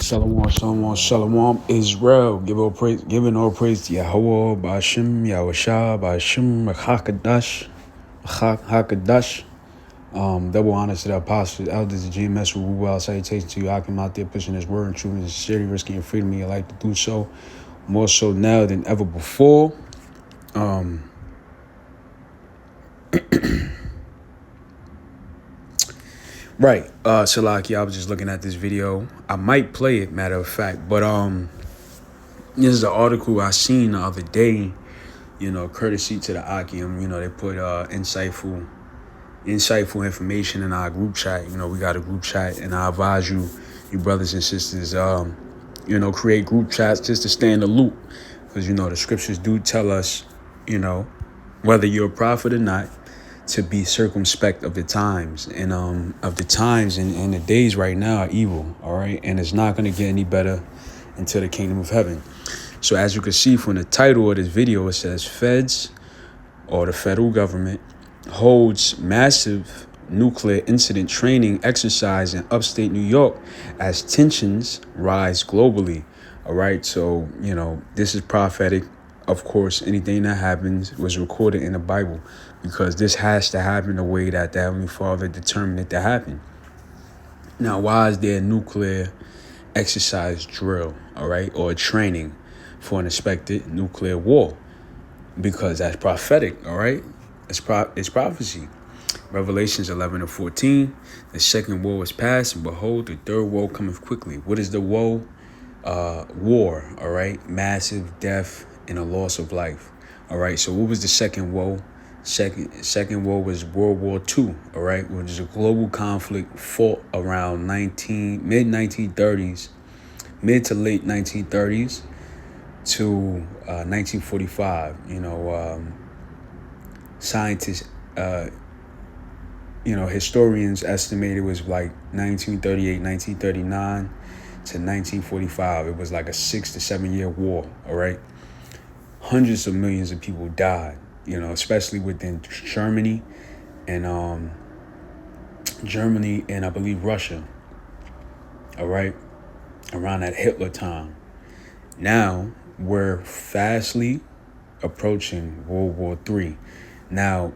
Shalom, shalom, shalom, Israel. Giving all praise to Yahweh, Ba'ashim, Yahushua, Ba'ashim, Hakadash, Hakadash. Double honors to the apostles, elders, the GMS, well, salutations to you. I come out there pushing his word and truth and sincerity, risking your freedom in your life to do so. More so now than ever before. Right. Salaki, I was just looking at this video. I might play it, matter of fact, but this is an article I seen the other day, courtesy to the Akim. They put insightful information in our group chat. We got a group chat, and I advise you brothers and sisters, create group chats just to stay in the loop. Because, the scriptures do tell us, whether you're a prophet or not, to be circumspect of the times. And and the days right now are evil, all right? And it's not going to get any better until the kingdom of heaven. So as you can see from the title of this video, it says feds, or the federal government, holds massive nuclear incident training exercise in upstate New York as tensions rise globally. All right. So, this is prophetic. Of course, anything that happens was recorded in the Bible because this has to happen the way that the Heavenly Father determined it to happen. Now, why is there a nuclear exercise drill, all right, or training for an expected nuclear war? Because that's prophetic, all right? It's prophecy. Revelations 11:14, the second woe is past, and behold, the third woe cometh quickly. What is the woe? War, all right? Massive death and a loss of life, all right? So what was the second woe? Second woe was World War II, all right? Which is a global conflict fought around mid to late 1930s to 1945. Scientists, historians estimate it was like 1938, 1939 to 1945. It was like a 6 to 7 year war, all right? Hundreds of millions of people died, especially within Germany and I believe Russia, all right? Around that Hitler time. Now, we're fastly approaching World War III. Now,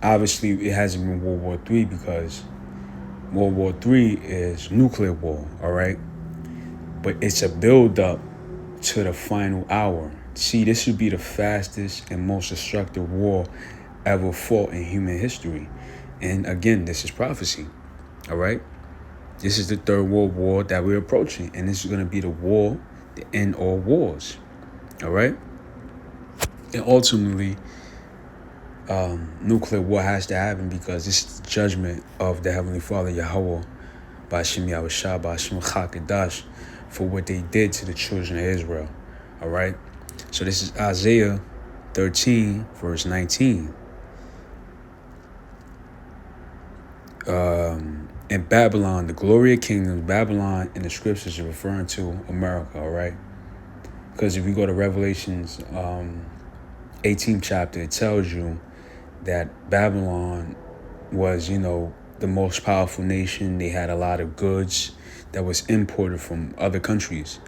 obviously, it hasn't been World War III because World War III is nuclear war, all right? But it's a build-up to the final hour. See, this would be the fastest and most destructive war ever fought in human history. And again, this is prophecy, all right? This is the Third World War that we're approaching, and this is going to be the war to end all wars, all right? And ultimately, nuclear war has to happen because this is the judgment of the Heavenly Father, Yahweh, Ba'ashim Yahushua, Ba'ashim Hakadash, for what they did to the children of Israel, all right? So this is Isaiah 13, verse 19. In Babylon, the glory of kingdoms, Babylon in the scriptures are referring to America, all right? Because if you go to Revelations 18th chapter, it tells you that Babylon was, the most powerful nation. They had a lot of goods that was imported from other countries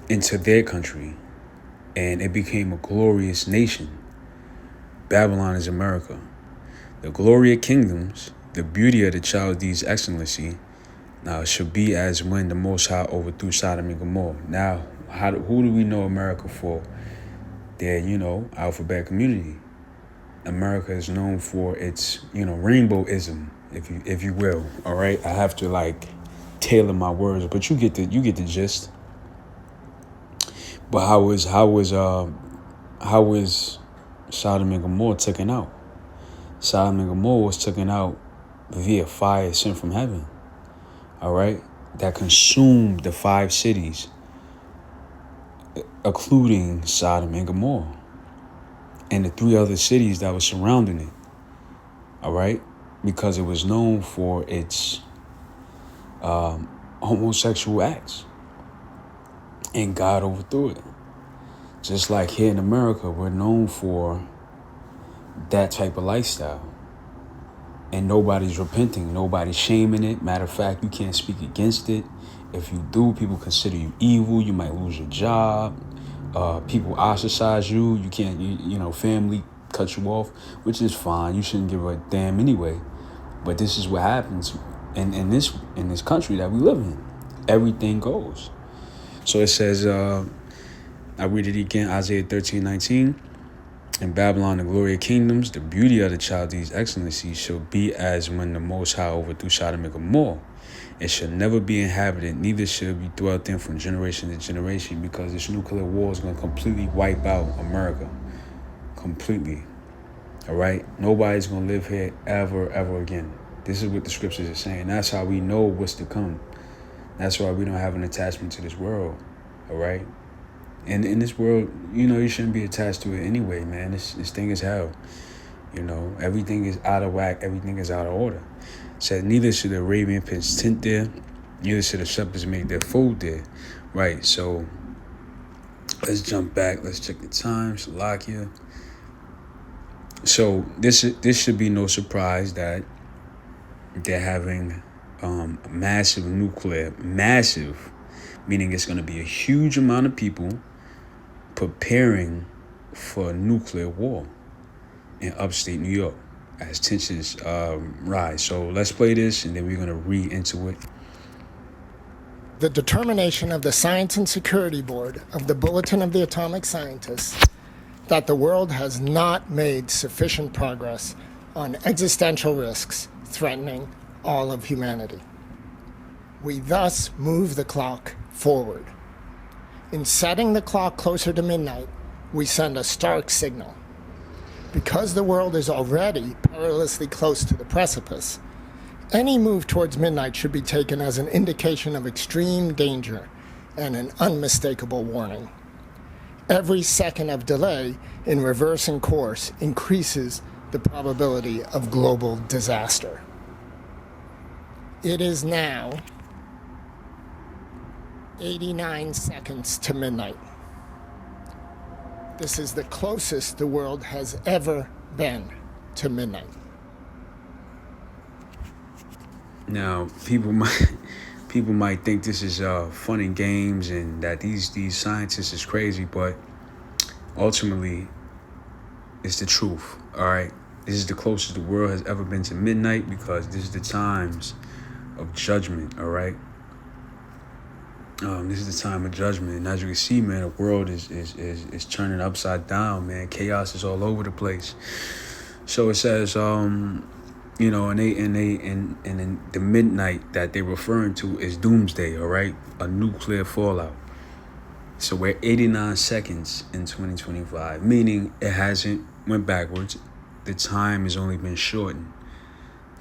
into their country, and it became a glorious nation. Babylon is America. The glory of kingdoms, the beauty of the Chaldees' excellency, now should be as when the Most High overthrew Sodom and Gomorrah. Now, who do we know America for? Their, alphabet community. America is known for its, rainbowism, if you will. All right, I have to tailor my words, but you get the gist. But how was Sodom and Gomorrah taken out? Sodom and Gomorrah was taken out via fire sent from heaven, all right, that consumed the 5 cities, including Sodom and Gomorrah, and the 3 other cities that were surrounding it, all right, because it was known for its homosexual acts, and God overthrew it. Just like here in America, we're known for that type of lifestyle. and nobody's repenting, nobody's shaming it. Matter of fact, you can't speak against it. If you do, people consider you evil. You might lose your job. People ostracize you. You can't, family cut you off, which is fine. You shouldn't give a damn anyway. But this is what happens in this country that we live in. Everything goes. So it says, I read it again, Isaiah 13:19. In Babylon, the glory of kingdoms, the beauty of the Chaldees' excellency shall be as when the Most High overthrew Sodom and Gomorrah. It shall never be inhabited, neither shall be dwelt in from generation to generation, because this nuclear war is going to completely wipe out America. Completely. All right? Nobody's going to live here ever again. This is what the scriptures are saying. That's how we know what's to come. That's why we don't have an attachment to this world. All right? And in this world, you shouldn't be attached to it anyway, man. This thing is hell. Everything is out of whack. Everything is out of order. It said, neither should the Arabian pitch tent there, neither should the shepherds make their fold there. Right, so let's jump back. Let's check the time. Shalakia. So this should be no surprise that they're having massive, meaning it's going to be a huge amount of people preparing for a nuclear war in upstate New York as tensions rise. So let's play this, and then we're going to read into it. The determination of the Science and Security Board of the Bulletin of the Atomic Scientists that the world has not made sufficient progress on existential risks threatening all of humanity. We thus move the clock forward. In setting the clock closer to midnight, we send a stark signal. Because the world is already perilously close to the precipice, any move towards midnight should be taken as an indication of extreme danger and an unmistakable warning. Every second of delay in reversing course increases the probability of global disaster. It is now 89 seconds to midnight. This is the closest the world has ever been to midnight. Now, people might think this is fun and games and that these scientists is crazy, but ultimately, it's the truth. All right, this is the closest the world has ever been to midnight, because this is the times of judgment. All right. This is the time of judgment, and as you can see, man, the world is turning upside down, man. Chaos is all over the place. So it says, and the midnight that they're referring to is doomsday, all right, a nuclear fallout. So we're 89 seconds in 2025, meaning it hasn't went backwards. The time has only been shortened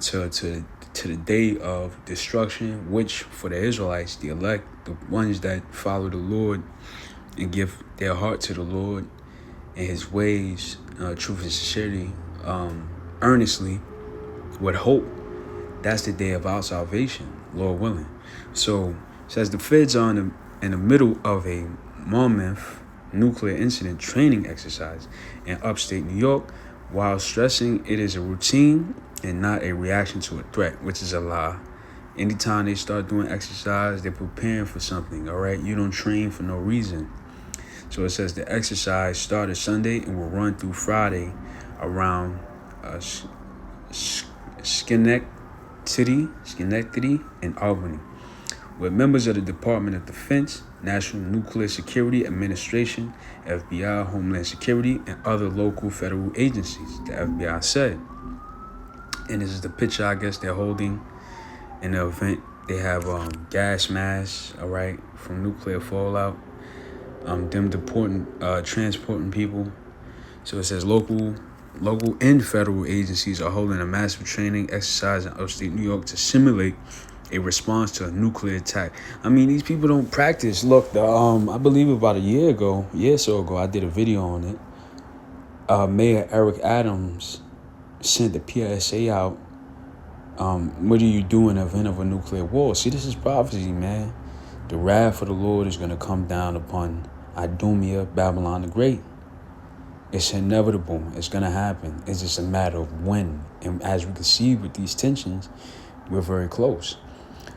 to the day of destruction, which for the Israelites, the elect, the ones that follow the Lord and give their heart to the Lord and his ways, truth and sincerity, earnestly, with hope, that's the day of our salvation, Lord willing. So it says the feds are in the middle of a Monmouth nuclear incident training exercise in upstate New York, while stressing it is a routine and not a reaction to a threat, which is a lie. Anytime they start doing exercise, they're preparing for something, all right? You don't train for no reason. So it says the exercise started Sunday and will run through Friday around Schenectady and Albany, with members of the Department of Defense, National Nuclear Security Administration, FBI, Homeland Security, and other local federal agencies, the FBI said. And this is the picture, I guess, they're holding in the event. They have gas masks, all right, from nuclear fallout. Them transporting people. So it says local and federal agencies are holding a massive training exercise in upstate New York to simulate a response to a nuclear attack. I mean, these people don't practice. Look, I believe about a year or so ago, I did a video on it. Mayor Eric Adams sent the PSA out. What do you do in the event of a nuclear war? See, this is prophecy, man. The wrath of the Lord is going to come down upon Idumea, Babylon the Great. It's inevitable. It's going to happen. It's just a matter of when. And as we can see with these tensions, we're very close.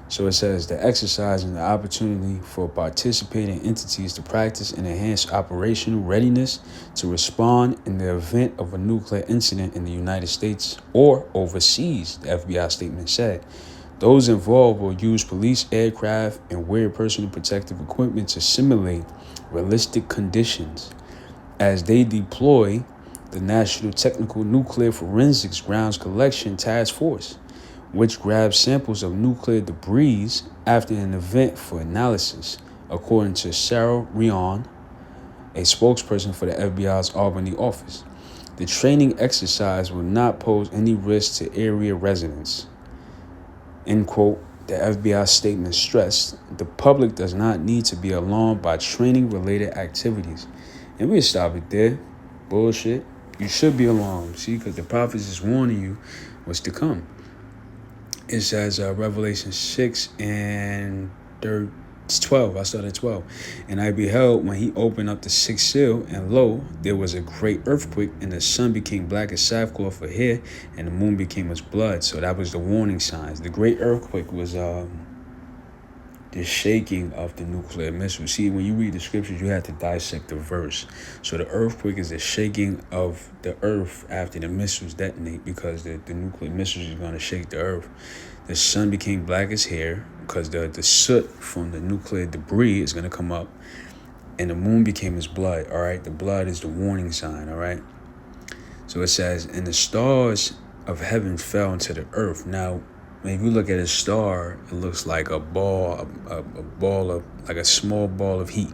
So it says the exercise and the opportunity for participating entities to practice and enhance operational readiness to respond in the event of a nuclear incident in the United States or overseas, the FBI statement said. Those involved will use police aircraft and wear personal protective equipment to simulate realistic conditions as they deploy the National Technical Nuclear Forensics Grounds Collection Task Force, which grabs samples of nuclear debris after an event for analysis, according to Sarah Rion, a spokesperson for the FBI's Albany office. The training exercise will not pose any risk to area residents. End quote. The FBI statement stressed the public does not need to be alarmed by training-related activities. And we'll stop it there. Bullshit. You should be alarmed, see, because the prophets is warning you what's to come. It says Revelation 6 and 12. I started 12. And I beheld when he opened up the sixth seal, and lo, there was a great earthquake, and the sun became black as sackcloth for hair, and the moon became as blood. So that was the warning signs. The great earthquake was the shaking of the nuclear missile. See, when you read the scriptures, you have to dissect the verse. So the earthquake is the shaking of the earth after the missiles detonate, because the nuclear missiles are going to shake the earth. The sun became black as hair because the soot from the nuclear debris is going to come up. And the moon became as blood, all right? The blood is the warning sign, all right? So it says, and the stars of heaven fell into the earth. Now, when you look at a star, it looks like a ball, like a small ball of heat.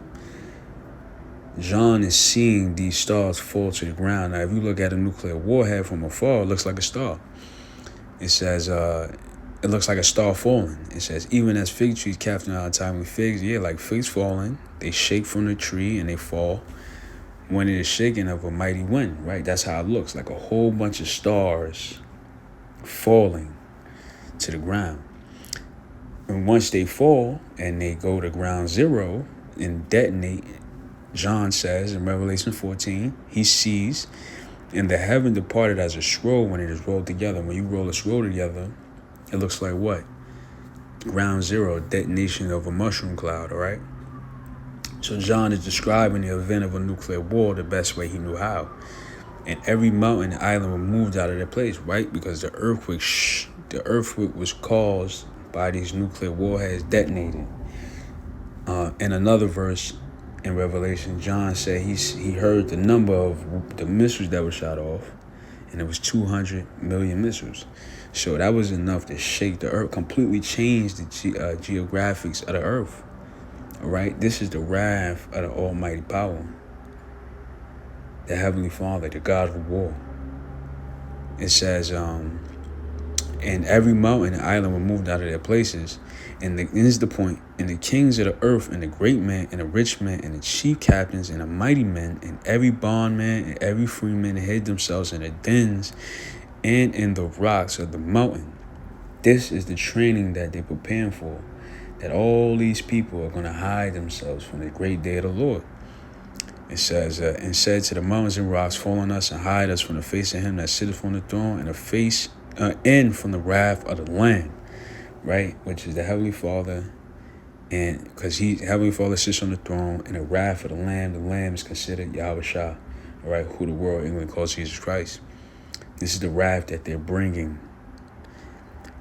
John is seeing these stars fall to the ground. Now, if you look at a nuclear warhead from afar, it looks like a star. It says, it looks like a star falling. It says, even as fig trees casting out untimely figs, yeah, like figs falling, they shake from the tree and they fall when it is shaken of a mighty wind, right? That's how it looks, like a whole bunch of stars falling to the ground. And once they fall and they go to ground zero and detonate, John says in Revelation 14, he sees, and the heaven departed as a scroll when it is rolled together. When you roll a scroll together, it looks like what? Ground zero, detonation of a mushroom cloud, all right? So John is describing the event of a nuclear war the best way he knew how. And every mountain and island were moved out of their place, right? Because the earthquake was caused by these nuclear warheads detonating. In another verse in Revelation, John said he heard the number of the missiles that were shot off, and it was 200 million missiles. So that was enough to shake the earth, completely change the geographics of the earth. All right, this is the wrath of the Almighty Power, the Heavenly Father, the God of war. It says, and every mountain and island were moved out of their places. And this is the point. And the kings of the earth, and the great men, and the rich men, and the chief captains, and the mighty men, and every bondman, and every freeman hid themselves in the dens and in the rocks of the mountain. This is the training that they're preparing for, that all these people are going to hide themselves from the great day of the Lord. It says, and said to the mountains and rocks, fall on us and hide us from the face of him that sitteth on the throne, and the face and from the wrath of the Lamb, right? Which is the Heavenly Father. And because Heavenly Father sits on the throne, and the wrath of the Lamb is considered Yahweh Shah, all right, who the world England calls Jesus Christ. This is the wrath that they're bringing.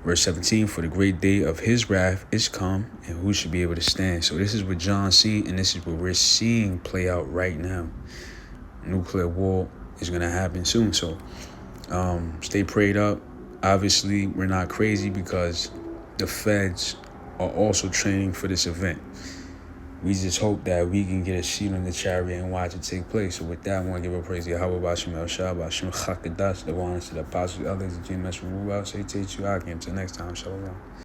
Verse 17, for the great day of his wrath is come, and who should be able to stand? So this is what John sees, and this is what we're seeing play out right now. Nuclear war is going to happen soon. So stay prayed up. Obviously, we're not crazy because the feds are also training for this event. We just hope that we can get a seat on the chariot and watch it take place. So with that, I want to give a praise to Yahweh Bashim El Shah, Bashim Chakadash, the ones to the apostles, others, the GMS, Ruba, say Techu Akim. Until next time, Shalom.